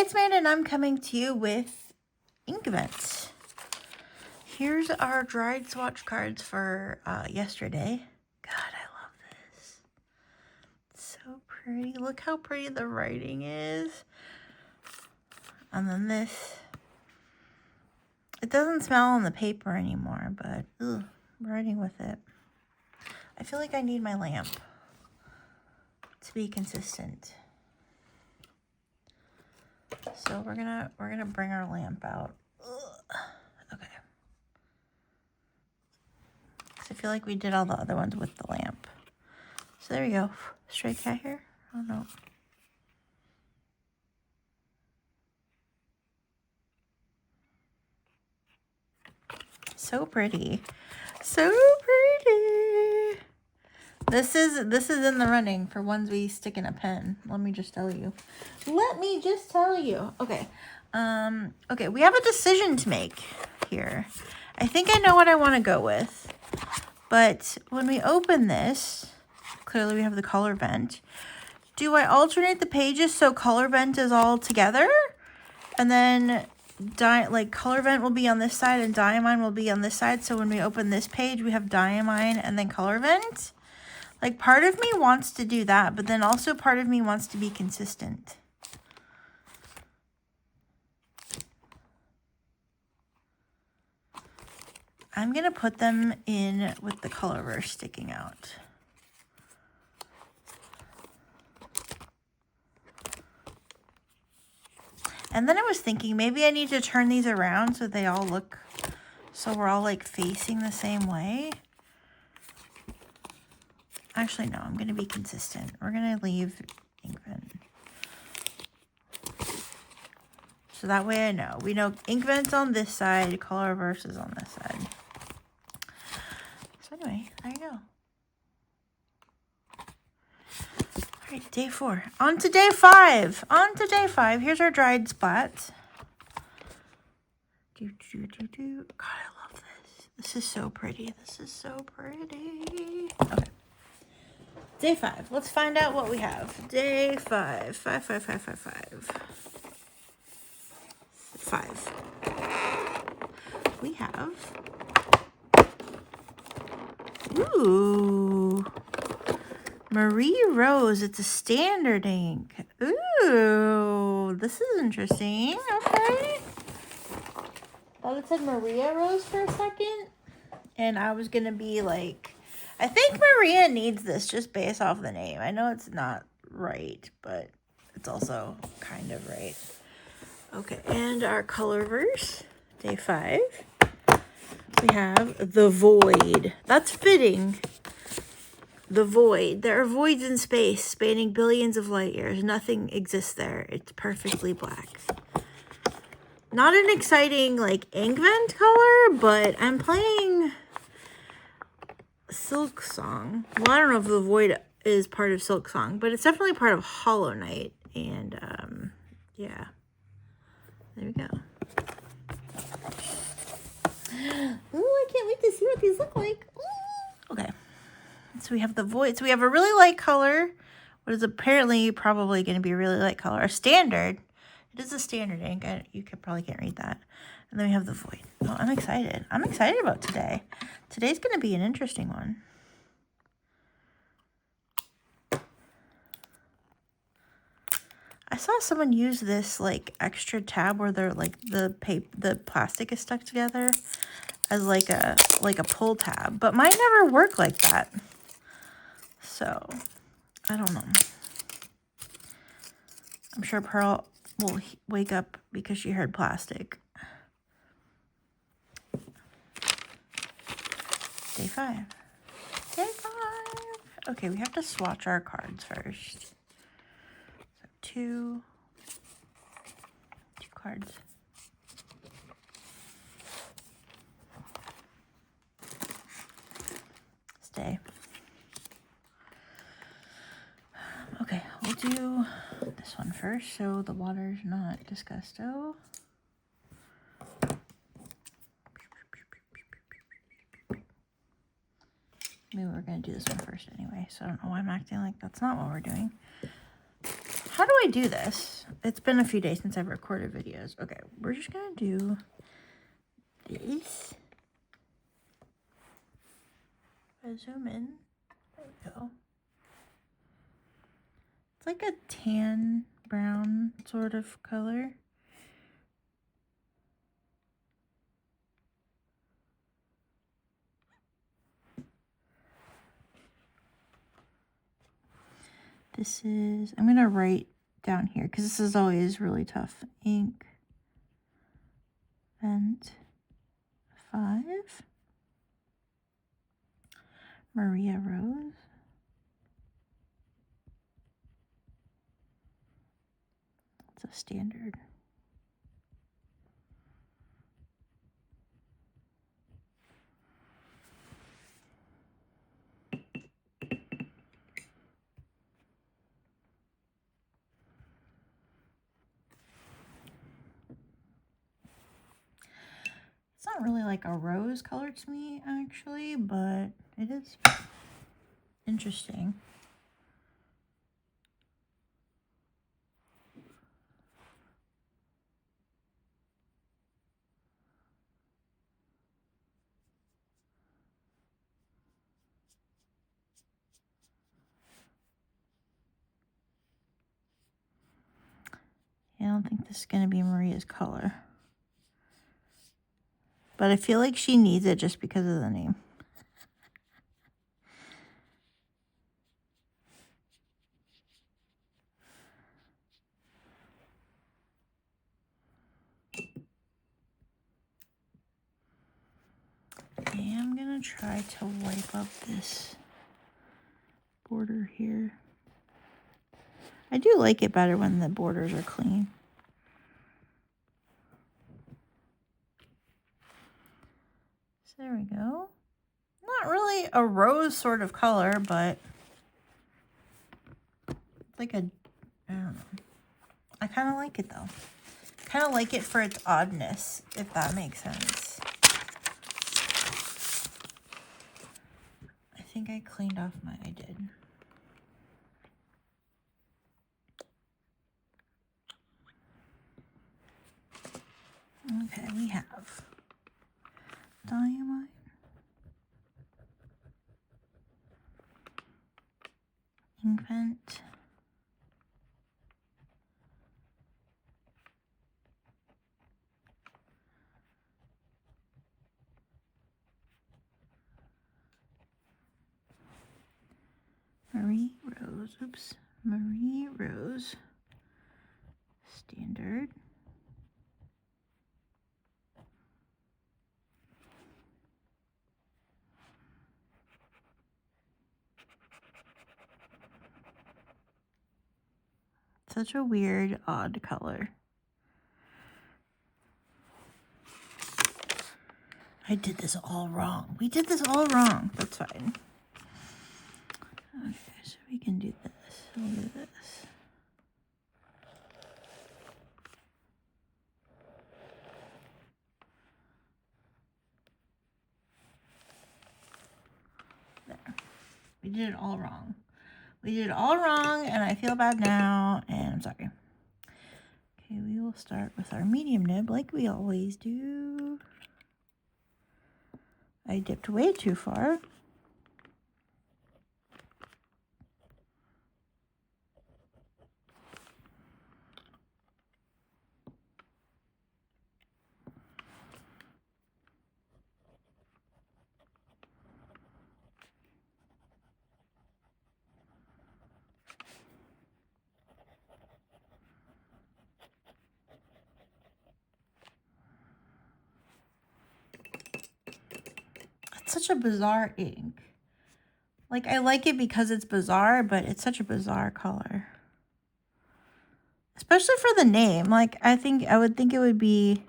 it's Amanda, and I'm coming to you with Inkvent. Here's our dried swatch cards for yesterday. God, I love this. It's so pretty. Look how pretty the writing is. And then this. It doesn't smell on the paper anymore, but ugh, I'm writing with it. I feel like I need my lamp to be consistent. So we're gonna bring our lamp out. Ugh. Okay. Because I feel like we did all the other ones with the lamp. So there we go. Stray cat hair? Oh no. So pretty. So pretty. This is in the running for ones we stick in a pen. Let me just tell you. Okay. Okay, we have a decision to make here. I think I know what I want to go with. But when we open this, clearly we have the Colorvent. Do I alternate the pages so Colorvent is all together? And then Colorvent will be on this side and Diamine will be on this side. So when we open this page, we have Diamine and then Colorvent. Like, part of me wants to do that, but then also part of me wants to be consistent. I'm going to put them in with the Colorverse sticking out. And then I was thinking maybe I need to turn these around so they all look, so we're all like facing the same way. Actually, no, I'm going to be consistent. We're going to leave Inkvent. So that way I know. We know Inkvent's on this side, Colorverse is on this side. So anyway, there you go. All right, day 4. On to day 5. Here's our dried Splat. God, I love this. This is so pretty. Okay. Day 5. Let's find out what we have. Day 5. 5. We have... Ooh. Marie Rose. It's a standard ink. Ooh. This is interesting. Okay. Thought it said Maria Rose for a second. And I was going to be like... I think Maria needs this just based off the name. I know it's not right, but it's also kind of right. Okay, and our Colorverse, day 5. We have the Void. That's fitting. The Void. There are voids in space spanning billions of light years. Nothing exists there. It's perfectly black. Not an exciting, like, Inkvent color, but I'm playing... Silk Song. Well, I don't know if the Void is part of Silk Song, but it's definitely part of Hollow Knight. And, yeah. There we go. Ooh, I can't wait to see what these look like. Ooh. Okay. So we have the Void. So we have a really light color. What is apparently probably going to be a really light color. A standard. It is a standard ink. You probably can't read that. And then we have the Void. Oh, I'm excited. I'm excited about today. Today's going to be an interesting one. I saw someone use this like extra tab where they're like the plastic is stuck together as like a pull tab, but mine never worked like that. So I don't know. I'm sure Pearl will wake up because she heard plastic. Day 5. Day 5. Okay, we have to swatch our cards first. So two cards. Stay. Okay, we'll do this one first so the water's not disgusto. Maybe we're going to do this one first anyway, so I don't know why I'm acting like that's not what we're doing. How do I do this? It's been a few days since I've recorded videos. Okay, we're just gonna do this. I zoom in. There we go. It's like a tan brown sort of color. This is, I'm gonna write down here because this is always really tough. Inkvent 5. Maria Rose. It's a standard. It's not really like a rose color to me, actually, but it is interesting. I don't think this is going to be Maria's color. But I feel like she needs it just because of the name. Okay, I'm going to try to wipe up this border here. I do like it better when the borders are clean. So there we go. Not really a rose sort of color, but it's like a, I don't know. I kind of like it though. Kind of like it for its oddness, if that makes sense. I think I cleaned off my, I did. Okay, we have Diamine Inkvent. Marie Rose, oops, Marie Rose, standard. Such a weird, odd color. I did this all wrong. We did this all wrong. That's fine. Okay, so we can do this. We'll do this. There. We did it all wrong. We did it all wrong, and I feel bad now, and I'm sorry. Okay, we will start with our medium nib like we always do. I dipped way too far. Such a bizarre ink. Like, I like it because it's bizarre, but it's such a bizarre color. Especially for the name. Like, I would think it would be...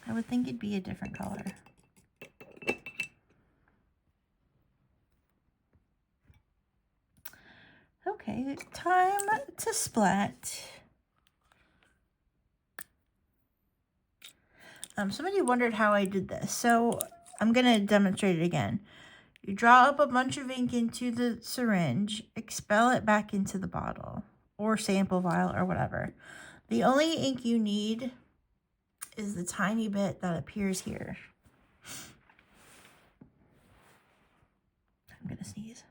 I would think it'd be a different color. Okay, time to splat. Somebody wondered how I did this. So I'm going to demonstrate it again. You draw up a bunch of ink into the syringe, expel it back into the bottle or sample vial or whatever. The only ink you need is the tiny bit that appears here. I'm going to sneeze.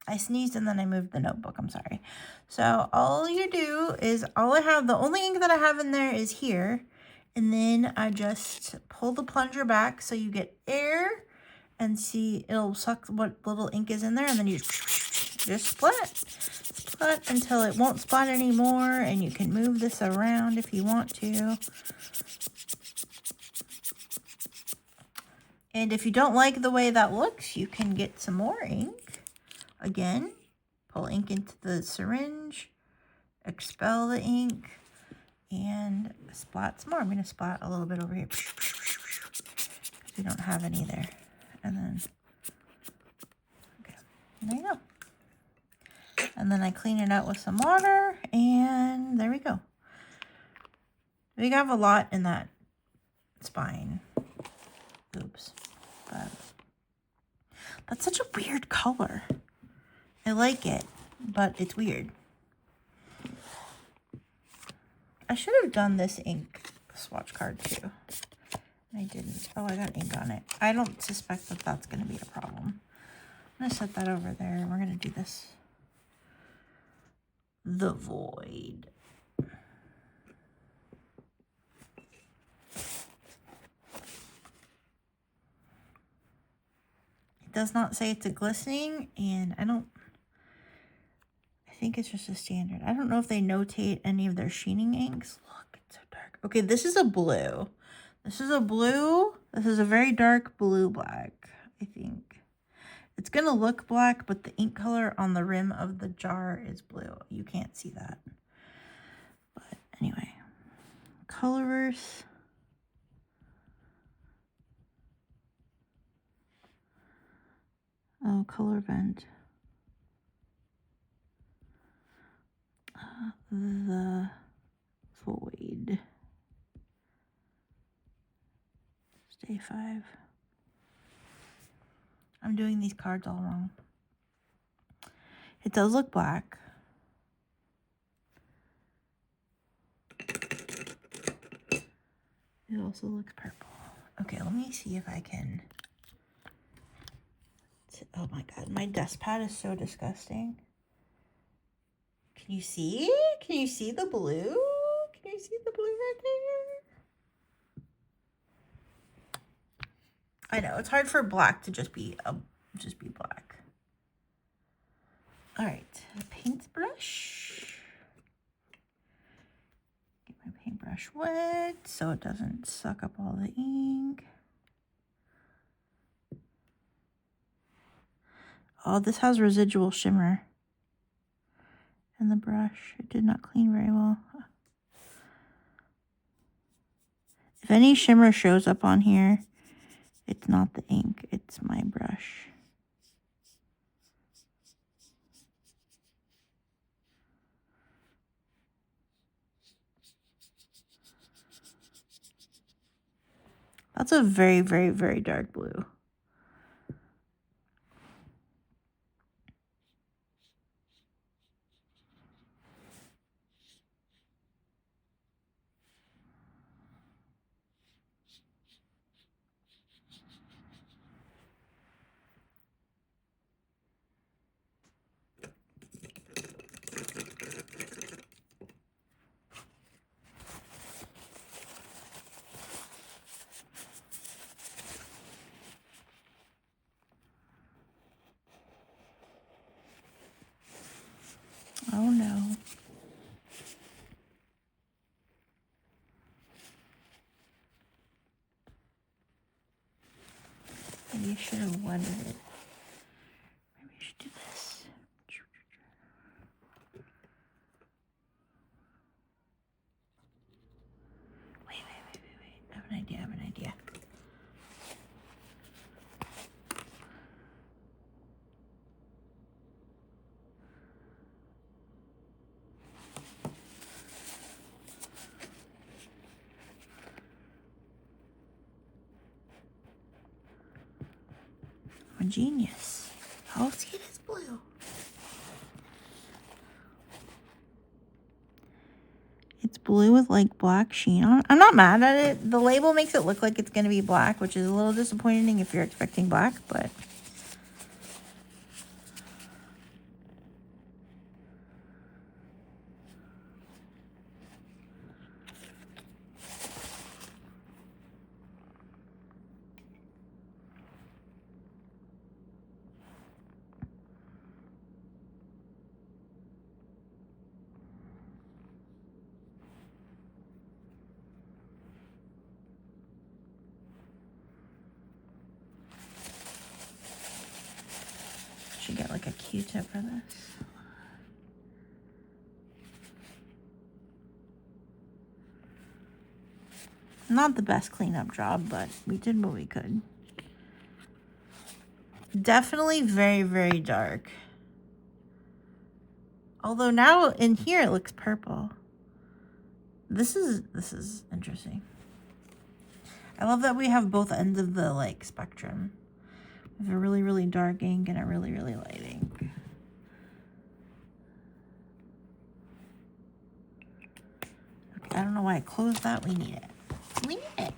I sneezed and then I moved the notebook. I'm sorry. So all you do is the only ink that I have in there is here. And then I just pull the plunger back so you get air and see it'll suck what little ink is in there. And then you just splat until it won't splat anymore. And you can move this around if you want to. And if you don't like the way that looks, you can get some more ink. Again, pull ink into the syringe, expel the ink, and splat some more. I'm going to splat a little bit over here because we don't have any there. And then, okay, there you go. And then I clean it out with some water, and there we go. We have a lot in that spine. Oops. But that's such a weird color. I like it, but it's weird. I should have done this ink swatch card too. I didn't. Oh, I got ink on it. I don't suspect that that's going to be a problem. I'm going to set that over there. We're going to do this. The Void. It does not say it's a glistening, and I think it's just a standard. I don't know if they notate any of their sheening inks. Look, it's so dark. Okay, this is a blue. This is a blue. This is a very dark blue-black, I think. It's going to look black, but the ink color on the rim of the jar is blue. You can't see that. But anyway, Colorverse. Oh, Colorvent. The Void. Stay 5. I'm doing these cards all wrong. It does look black. It also looks purple. Okay, let me see if I can. Oh my god, my desk pad is so disgusting. Can you see? Can you see the blue? Can you see the blue right there? I know, it's hard for black to just be black. All right, paintbrush. Get my paintbrush wet so it doesn't suck up all the ink. Oh, this has residual shimmer in the brush. It did not clean very well. If any shimmer shows up on here, it's not the ink, it's my brush. That's a very, very, very dark blue. Oh no. Maybe I should have wetted it. Maybe I should do this. Wait. I have an idea. I'm a genius. Oh, see, it is blue. It's blue with like black sheen on it. I'm not mad at it. The label makes it look like it's going to be black, which is a little disappointing if you're expecting black, but... Should get like a Q-tip for this. Not the best cleanup job, but we did what we could. Definitely very, very dark. Although now in here it looks purple. This is interesting. I love that we have both ends of the like spectrum. We have a really, really dark ink and a really, really light ink. Okay, I don't know why I closed that. We need it. We need it.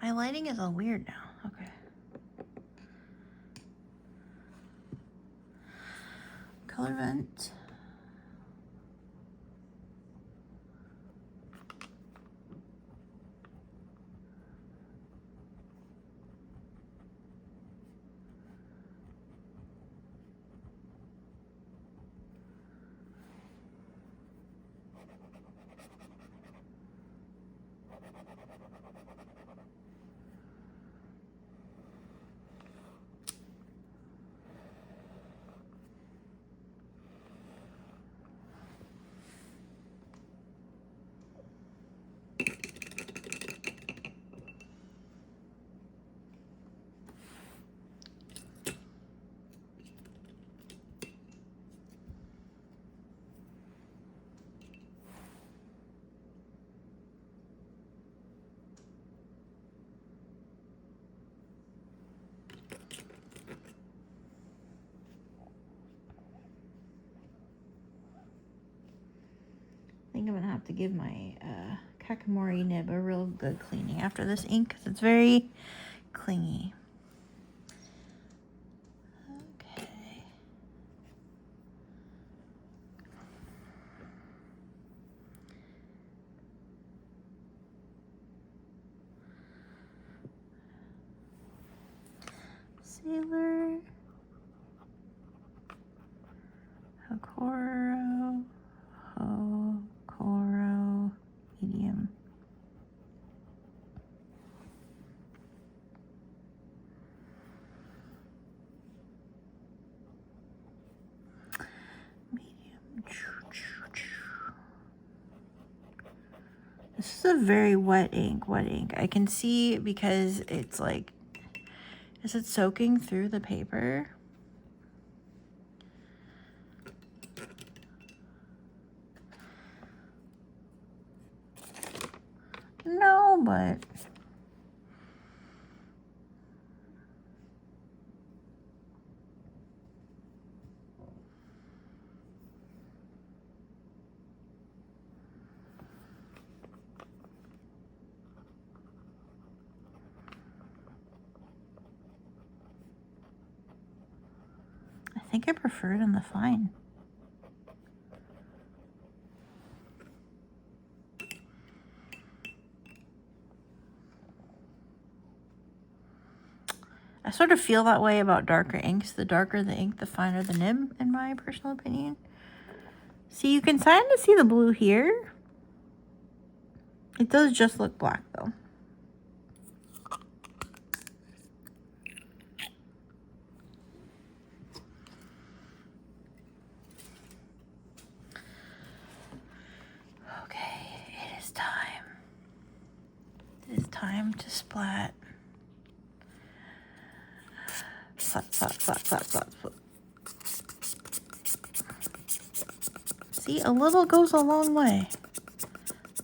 My lighting is all weird now. Okay. Colorvent. I think I'm gonna have to give my Kakamori nib a real good cleaning after this ink because it's very clingy. Okay. Sailor. Hokoro. Hokoro. Medium. This is a very wet ink, I can see because it's like, is it soaking through the paper? No, but I think I prefer it in the fine. I sort of feel that way about darker inks. The darker the ink, the finer the nib, in my personal opinion. See, you can kind of see the blue here. It does just look black, though. Okay, it is time to Splat. Splat, splat, splat, splat, splat, splat. See, a little goes a long way.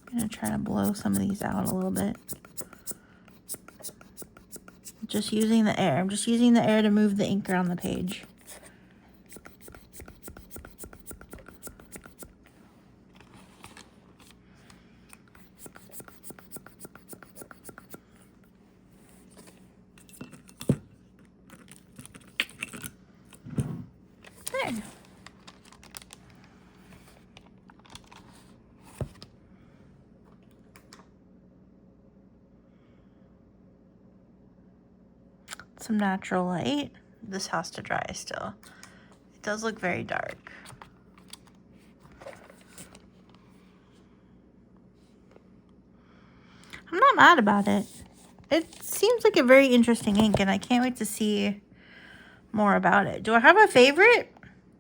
I'm gonna try to blow some of these out a little bit. Just using the air. I'm just using the air to move the ink around the page. There. Some natural light. This has to dry still. It does look very dark. I'm not mad about it. It seems like a very interesting ink, and I can't wait to see more about it. Do I have a favorite?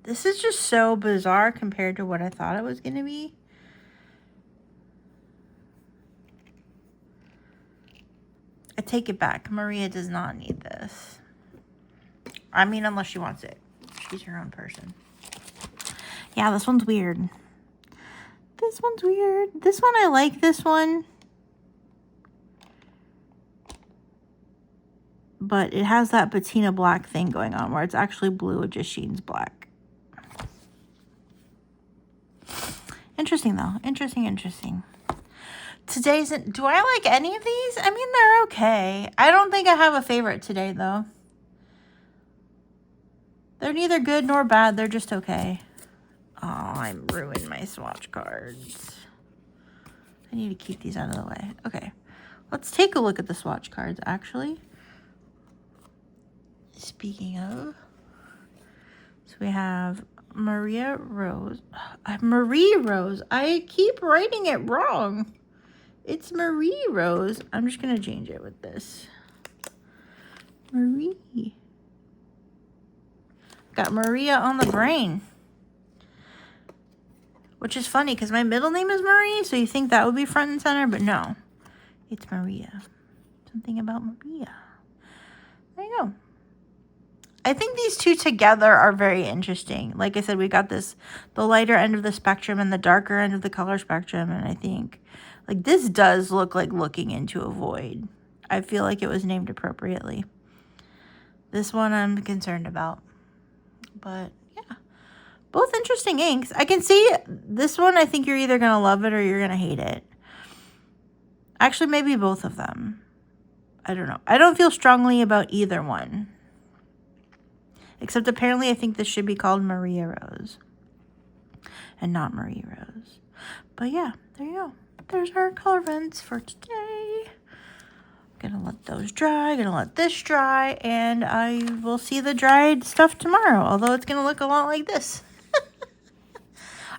This is just so bizarre compared to what I thought it was going to be. I take it back. Maria does not need this. I mean, unless she wants it. She's her own person. Yeah, this one's weird. This one's weird. This one, I like this one. But it has that patina black thing going on where it's actually blue. It just sheens black. Interesting, though. Interesting. Today's... Do I like any of these? I mean, they're okay. I don't think I have a favorite today, though. They're neither good nor bad. They're just okay. Oh, I ruined my swatch cards. I need to keep these out of the way. Okay. Let's take a look at the swatch cards, actually. Speaking of... So we have Maria Rose. Marie Rose. I keep writing it wrong. It's Marie Rose. I'm just going to change it with this. Marie. Got Maria on the brain. Which is funny because my middle name is Marie, so you think that would be front and center, but no. It's Maria. Something about Maria. There you go. I think these two together are very interesting. Like I said, we got this, the lighter end of the spectrum and the darker end of the color spectrum, and I think... Like, this does look like looking into a void. I feel like it was named appropriately. This one I'm concerned about. But, yeah. Both interesting inks. I can see this one, I think you're either going to love it or you're going to hate it. Actually, maybe both of them. I don't know. I don't feel strongly about either one. Except apparently I think this should be called Maria Rose. And not Marie Rose. But, yeah, there you go. There's our color vents for today. Gonna let those dry, gonna let this dry, and I will see the dried stuff tomorrow, although it's gonna look a lot like this.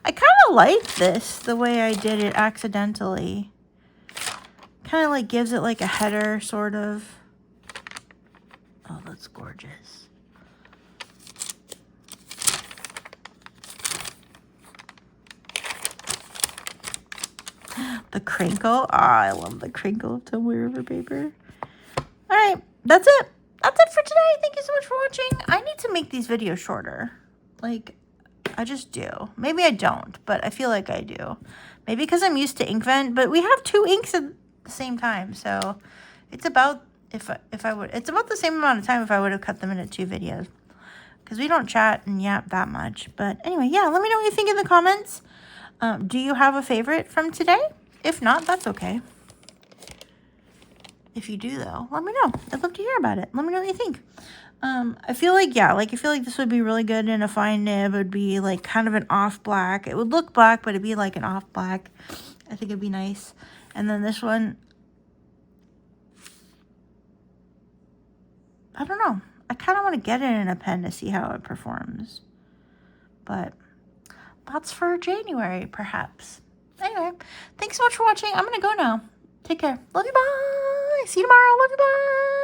I kind of like this, the way I did it accidentally. Kind of like gives it like a header, sort of. Oh, that's gorgeous. The crinkle. Ah, I love the crinkle of Tumbler River paper. All right, that's it. That's it for today. Thank you so much for watching. I need to make these videos shorter. Like, I just do. Maybe I don't, but I feel like I do. Maybe because I'm used to Inkvent, but we have two inks at the same time, so it's about it's about the same amount of time if I would have cut them into 2 videos. Because we don't chat and yap that much. But anyway, yeah, let me know what you think in the comments. Do you have a favorite from today? If not, that's okay. If you do, though, let me know. I'd love to hear about it. Let me know what you think. I feel like, yeah, like I feel like this would be really good in a fine nib. It would be like kind of an off black. It would look black, but it'd be like an off black. I think it'd be nice. And then this one, I don't know. I kind of want to get it in a pen to see how it performs. But that's for January, perhaps. Anyway, thanks so much for watching. I'm going to go now. Take care. Love you. Bye. See you tomorrow. Love you. Bye.